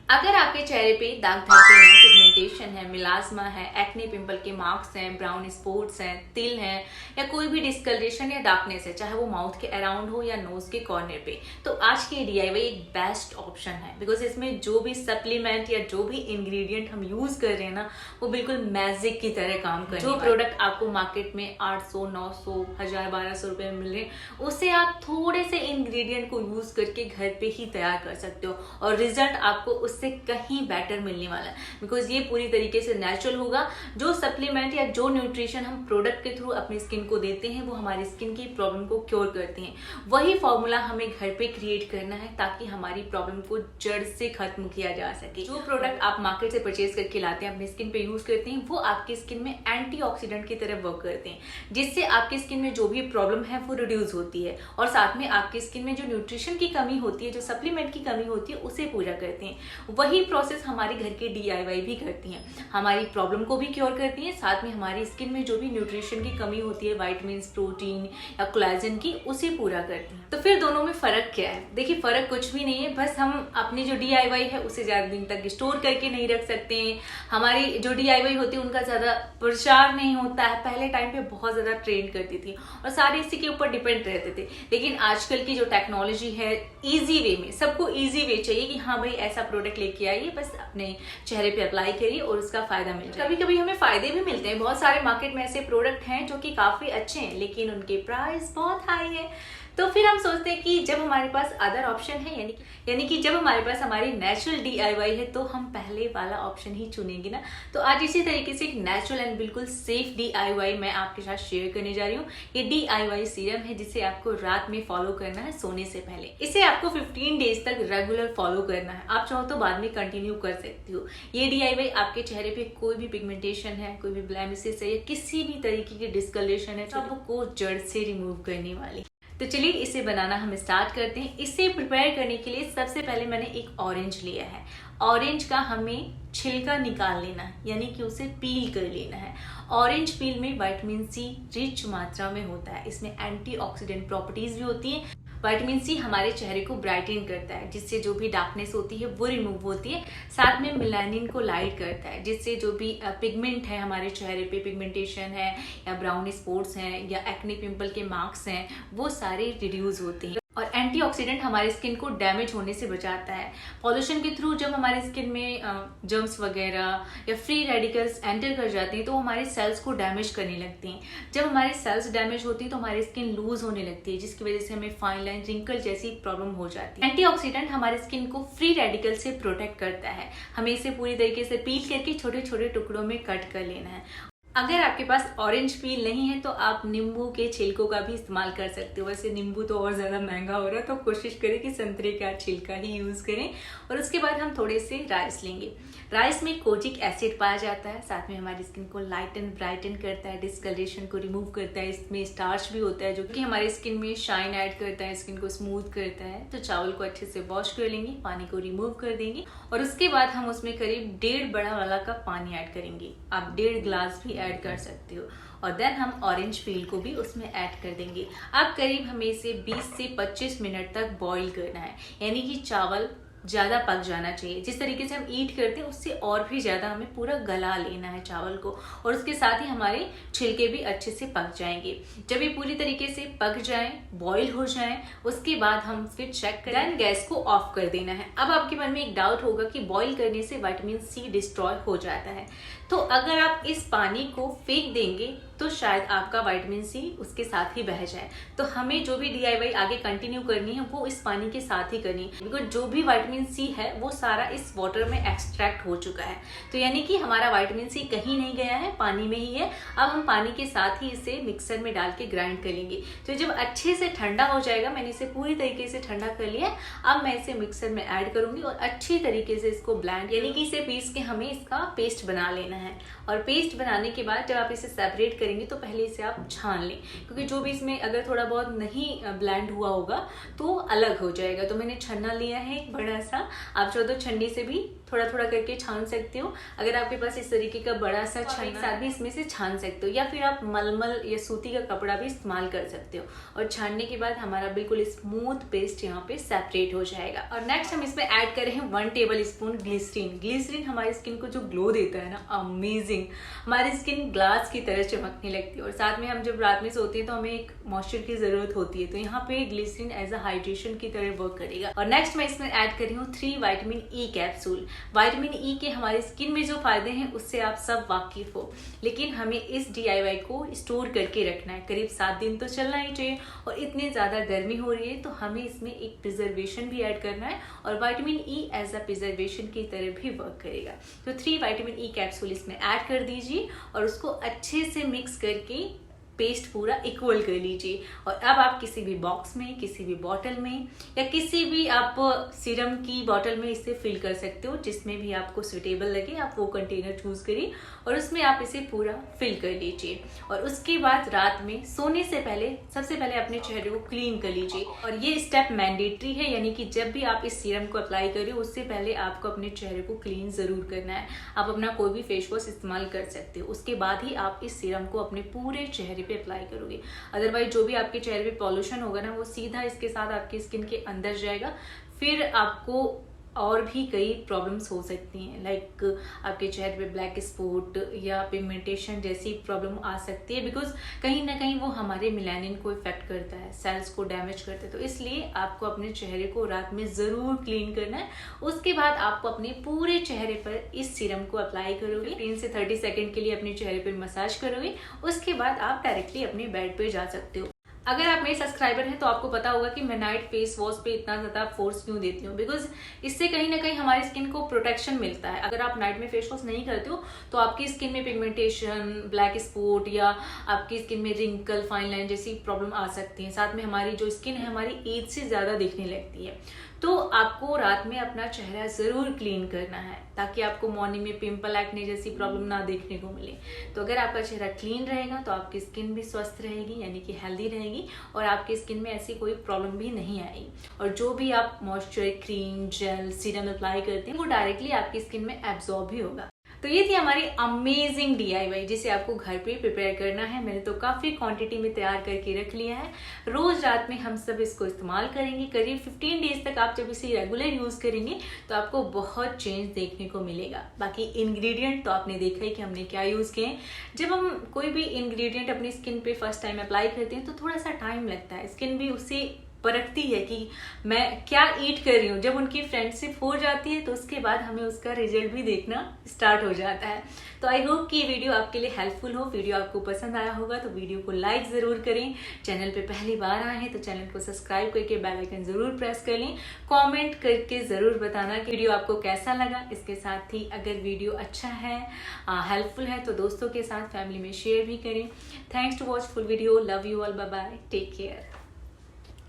अगर आपके चेहरे पे दाग धब्बे हैं, पिगमेंटेशन है, मिलास्मा है, एक्ने पिंपल के मार्क्स हैं, ब्राउन स्पॉट्स हैं, तिल हैं या कोई भी डिस्कलरेशन या डार्कनेस है, चाहे वो माउथ के अराउंड हो या नोज के कॉर्नर पे, तो आज की डीआईवाई एक बेस्ट ऑप्शन है। बिकॉज इसमें जो भी सप्लीमेंट या जो भी इंग्रेडिएंट हम यूज कर रहे हैं ना, वो बिल्कुल मैजिक की तरह काम कर रहे हैं। जो प्रोडक्ट आपको मार्केट में 800, 900, 1000, 1200 रुपए में मिल रहे हैं, उससे आप थोड़े से इंग्रेडिएंट को यूज करके घर पे ही तैयार कर सकते हो और रिजल्ट आपको उससे कहीं बेटर मिलने वाला है। बिकॉज ये पूरी तरीके से नेचुरल होगा। जो सप्लीमेंट या जो न्यूट्रिशन हम प्रोडक्ट के थ्रू अपनी स्किन को देते हैं, वो हमारी स्किन की प्रॉब्लम को क्योर करते हैं। वही फॉर्मूला हमें घर पे क्रिएट करना है ताकि हमारी प्रॉब्लम को जड़ से खत्म किया जा सके। जो प्रोडक्ट आप मार्केट से परचेज करके लाते हैं, अपनी स्किन पे यूज करते हैं, वो आपकी स्किन में एंटीऑक्सीडेंट की तरह वर्क करते हैं, जिससे आपकी स्किन में जो भी प्रॉब्लम है वो रिड्यूस होती है और साथ में आपकी स्किन में जो न्यूट्रिशन की कमी होती है, जो सप्लीमेंट की कमी होती है, उसे पूरा करते हैं। वही प्रोसेस हमारे घर के डीआईवाई भी करती हैं, हमारी प्रॉब्लम को भी क्योर करती हैं, साथ में हमारी स्किन में जो भी न्यूट्रिशन की कमी होती है, विटामिन, प्रोटीन या कोलेजन की, उसे पूरा करती हैं। तो फिर दोनों में फर्क क्या है? देखिए, फर्क कुछ भी नहीं है, बस हम अपनी जो डीआईवाई है उसे ज्यादा दिन तक स्टोर करके नहीं रख सकते हैं। हमारी जो डीआईवाई होती है उनका ज्यादा प्रचार नहीं होता है। पहले टाइम पे बहुत ज्यादा ट्रेंड करती थी और सारे इसी के ऊपर डिपेंड रहते थे, लेकिन आजकल की जो टेक्नोलॉजी है, इजी वे में, सबको इजी वे चाहिए कि हाँ भाई ऐसा प्रोडक्ट लेके आइए, बस अपने चेहरे पे अप्लाई करिए और उसका फायदा मिल जाए। कभी कभी हमें फायदे भी मिलते हैं। बहुत सारे मार्केट में ऐसे प्रोडक्ट हैं जो कि काफी अच्छे हैं, लेकिन उनके प्राइस बहुत हाई है। तो फिर हम सोचते हैं कि जब हमारे पास अदर ऑप्शन है, यानी कि जब हमारे पास हमारी नेचुरल डीआईवाई है, तो हम पहले वाला ऑप्शन ही चुनेंगे ना। तो आज इसी तरीके से एक नेचुरल एंड बिल्कुल सेफ डीआईवाई मैं आपके साथ शेयर करने जा रही हूँ। ये डीआईवाई सीरम है जिसे आपको रात में फॉलो करना है सोने से पहले। इसे आपको 15 डेज तक रेगुलर फॉलो करना है। आप चाहो तो बाद में कंटिन्यू कर सकती हो। ये डीआईवाई आपके चेहरे पे कोई भी पिगमेंटेशन है, कोई भी ब्लेमिशेस है या किसी भी तरीके की डिस्कलरेशन है, सबको जड़ से रिमूव करने वाली। तो चलिए इसे बनाना हम स्टार्ट करते हैं। इसे प्रिपेयर करने के लिए सबसे पहले मैंने एक ऑरेंज लिया है। ऑरेंज का हमें छिलका निकाल लेना है, यानी कि उसे पील कर लेना है। ऑरेंज पील में विटामिन सी रिच मात्रा में होता है। इसमें एंटीऑक्सीडेंट प्रॉपर्टीज भी होती है। विटामिन सी हमारे चेहरे को ब्राइटन करता है, जिससे जो भी डार्कनेस होती है वो रिमूव होती है। साथ में मेलानिन को लाइट करता है, जिससे जो भी पिगमेंट है हमारे चेहरे पे, पिगमेंटेशन है या ब्राउन स्पॉट्स हैं या एक्ने पिंपल के मार्क्स हैं, वो सारे रिड्यूस होते हैं। और एंटीऑक्सीडेंट हमारी स्किन को डैमेज होने से बचाता है। पॉल्यूशन के थ्रू जब हमारी स्किन में जर्म्स वगैरह या फ्री रेडिकल्स एंटर कर जाते हैं, तो हमारे सेल्स को डैमेज करने लगते हैं। जब हमारे सेल्स डैमेज होती है तो हमारी स्किन लूज होने लगती है, जिसकी वजह से हमें फाइन लाइन, रिंकल जैसी प्रॉब्लम हो जाती है। एंटीऑक्सीडेंट हमारी स्किन को फ्री रेडिकल से प्रोटेक्ट करता है। हमें इसे पूरी तरीके से पील करके छोटे छोटे टुकड़ों में कट कर लेना है। अगर आपके पास ऑरेंज पील नहीं है तो आप नींबू के छिलकों का भी इस्तेमाल कर सकते हो। वैसे नींबू तो और ज़्यादा महंगा हो रहा है, तो कोशिश करें कि संतरे का छिलका ही यूज़ करें। और उसके बाद हम थोड़े से राइस लेंगे। राइस में कोजिक एसिड पाया जाता है, साथ में हमारी स्किन को लाइटन ब्राइटन करता है, डिस्कलरेशन को रिमूव करता है। इसमें स्टार्च भी होता है जो कि हमारी स्किन में शाइन ऐड करता है, स्किन को स्मूथ करता है। तो चावल को अच्छे से वॉश कर लेंगे, पानी को रिमूव कर देंगे और उसके बाद हम उसमें करीब 1.5 बड़ा वाला कप पानी ऐड करेंगे। आप 1.5 गिलास भी ऐड कर सकते हो। और देन हम ऑरेंज पील को भी उसमें ऐड कर देंगे। अब करीब हमें इसे 20 से 25 मिनट तक बॉईल करना है, यानी कि चावल ज्यादा पक जाना चाहिए। जिस तरीके से हम ईट करते हैं उससे और भी ज्यादा हमें पूरा गला लेना है चावल को, और उसके साथ ही हमारे छिलके भी अच्छे से पक जाएंगे। जब ये पूरी तरीके से पक जाएं, बॉईल हो जाएं, उसके बाद हम फिर चेक करें। देन गैस को ऑफ कर देना है। अब आपके मन में एक डाउट होगा कि बॉईल करने से विटामिन सी डिस्ट्रॉय हो जाता है, तो अगर आप इस पानी को फेंक देंगे तो शायद आपका विटामिन सी उसके साथ ही बह जाए। तो हमें जो भी डीआईवाई आगे कंटिन्यू करनी है वो इस पानी के साथ ही करनी है, बिकॉज जो भी विटामिन सी है वो सारा इस वाटर में एक्सट्रैक्ट हो चुका है। तो यानी कि हमारा विटामिन सी कहीं नहीं गया है, पानी में ही है। अब हम पानी के साथ ही इसे मिक्सर में डाल के ग्राइंड कर लेंगे। तो जब अच्छे से ठंडा हो जाएगा, मैंने इसे पूरी तरीके से ठंडा कर लिया, अब मैं इसे मिक्सर में ऐड करूंगी और अच्छी तरीके से इसको ब्लेंड, यानी कि इसे पीस के हमें इसका पेस्ट बना लेना है। और पेस्ट बनाने के बाद जब आप इसे सेपरेट करेंगे तो पहले इसे आप छान लें, क्योंकि जो भी इसमें अगर थोड़ा बहुत नहीं ब्लेंड हुआ होगा तो अलग हो जाएगा। तो मैंने छन्ना लिया है एक बड़ा सा, आप चाहो तो छन्नी से भी थोड़ा थोड़ा करके छान सकते हो। अगर आपके पास इस तरीके का बड़ा सा छन्ना साथ भी इसमें से छान सकते हो, या फिर आप मलमल या सूती का कपड़ा भी इस्तेमाल कर सकते हो। और छानने के बाद हमारा बिल्कुल स्मूथ पेस्ट यहाँ पे सेपरेट हो जाएगा। और नेक्स्ट हम इसमें ऐड कर रहे हैं 1 टेबल स्पून ग्लिसरीन। ग्लिसरीन हमारी स्किन को जो ग्लो देता है ना, अमेजिंग, हमारी स्किन ग्लास की तरह चमकने लगती है। और साथ में हम जब रात में सोते हैं तो हमें एक मॉइस्चर की जरूरत होती है, तो यहाँ पे ग्लिसरीन एज अ हाइड्रेशन की तरह वर्क करेगा। और नेक्स्ट मैं इसमें ऐड कर रही हूँ 3 vitamin E capsule. Vitamin E के हमारी स्किन में जो फायदे हैं उससे आप सब वाकिफ हो, लेकिन हमें इस DIY को स्टोर करके रखना है। करीब 7 दिन तो चलना ही चाहिए। और इतनी ज्यादा गर्मी हो रही है तो हमें इसमें एक प्रिजर्वेशन भी ऐड करना है, और vitamin E as a preservation की तरह भी वर्क करेगा। तो 3 विटामिन ई कैप्सूल इसमें ऐड कर दीजिए और उसको अच्छे से मिक्स करके पेस्ट पूरा इक्वल कर लीजिए। और अब आप किसी भी बॉक्स में, किसी भी बॉटल में, या किसी भी आप सीरम की बॉटल में इसे फिल कर सकते हो, जिसमें भी आपको सुटेबल लगे आप वो कंटेनर चूज करिए और उसमें आप इसे पूरा फिल कर लीजिए। और उसके बाद रात में सोने से पहले सबसे पहले अपने चेहरे को क्लीन कर लीजिए। और ये स्टेप मैंडेटरी है, यानी कि जब भी आप इस सीरम को अप्लाई करें उससे पहले आपको अपने चेहरे को क्लीन जरूर करना है। आप अपना कोई भी फेस वॉश इस्तेमाल कर सकते हो, उसके बाद ही आप इस सीरम को अपने पूरे चेहरे पे अप्लाई करोगे। अदरवाइज जो भी आपके चेहरे पे पॉल्यूशन होगा ना, वो सीधा इसके साथ आपकी स्किन के अंदर जाएगा, फिर आपको और भी कई प्रॉब्लम्स हो सकती हैं, लाइक आपके चेहरे पे ब्लैक स्पॉट या पिगमेंटेशन जैसी प्रॉब्लम आ सकती है, बिकॉज कहीं ना कहीं वो हमारे मेलानिन को इफेक्ट करता है, सेल्स को डैमेज करता है। तो इसलिए आपको अपने चेहरे को रात में जरूर क्लीन करना है। उसके बाद आपको अपने पूरे चेहरे पर इस सीरम को अप्लाई करोगे, 15 से 30 सेकेंड के लिए अपने चेहरे पर मसाज करोगे। उसके बाद आप डायरेक्टली अपने बेड पे जा सकते हो। अगर आप मेरे सब्सक्राइबर हैं तो आपको पता होगा कि मैं नाइट फेस वॉश पे इतना ज्यादा फोर्स क्यों देती हूँ, बिकॉज इससे कहीं ना कहीं हमारी स्किन को प्रोटेक्शन मिलता है। अगर आप नाइट में फेस वॉश नहीं करते हो तो आपकी स्किन में पिगमेंटेशन, ब्लैक स्पॉट या आपकी स्किन में रिंकल, फाइन लाइन जैसी प्रॉब्लम आ सकती है। साथ में हमारी जो स्किन है हमारी एज से ज्यादा दिखने लगती है। तो आपको रात में अपना चेहरा जरूर क्लीन करना है, ताकि आपको मॉर्निंग में पिंपल, एक्ने जैसी प्रॉब्लम ना देखने को मिले। तो अगर आपका चेहरा क्लीन रहेगा तो आपकी स्किन भी स्वस्थ रहेगी, यानी कि हेल्दी रहेगी, और आपकी स्किन में ऐसी कोई प्रॉब्लम भी नहीं आएगी। और जो भी आप moisture, cream, gel, serum apply करते हैं वो डायरेक्टली आपकी स्किन में एब्जॉर्ब भी होगा। तो ये थी हमारी अमेजिंग DIY, जिसे आपको घर पे प्रिपेयर करना है। मैंने तो काफी क्वांटिटी में तैयार करके रख लिया है। रोज रात में हम सब इसको इस्तेमाल करेंगे। करीब 15 डेज तक आप जब इसे रेगुलर यूज करेंगे तो आपको बहुत चेंज देखने को मिलेगा। बाकी इंग्रेडिएंट तो आपने देखा ही कि हमने क्या यूज किए। जब हम कोई भी इंग्रेडिएंट अपनी स्किन पे फर्स्ट टाइम अप्लाई करते हैं तो थोड़ा सा टाइम लगता है, स्किन भी उसे परखती है कि मैं क्या ईट कर रही हूँ। जब उनकी फ्रेंडशिप हो जाती है तो उसके बाद हमें उसका रिजल्ट भी देखना स्टार्ट हो जाता है। तो आई होप कि ये वीडियो आपके लिए हेल्पफुल हो। वीडियो आपको पसंद आया होगा तो वीडियो को लाइक जरूर करें। चैनल पे पहली बार आए हैं तो चैनल को सब्सक्राइब करके बेल आइकन जरूर प्रेस कर लें। कमेंट करके जरूर बताना कि वीडियो आपको कैसा लगा। इसके साथ ही अगर वीडियो अच्छा है, हेल्पफुल है, तो दोस्तों के साथ, फैमिली में शेयर भी करें। Thanks to watch full video. Love you all, bye bye, take care.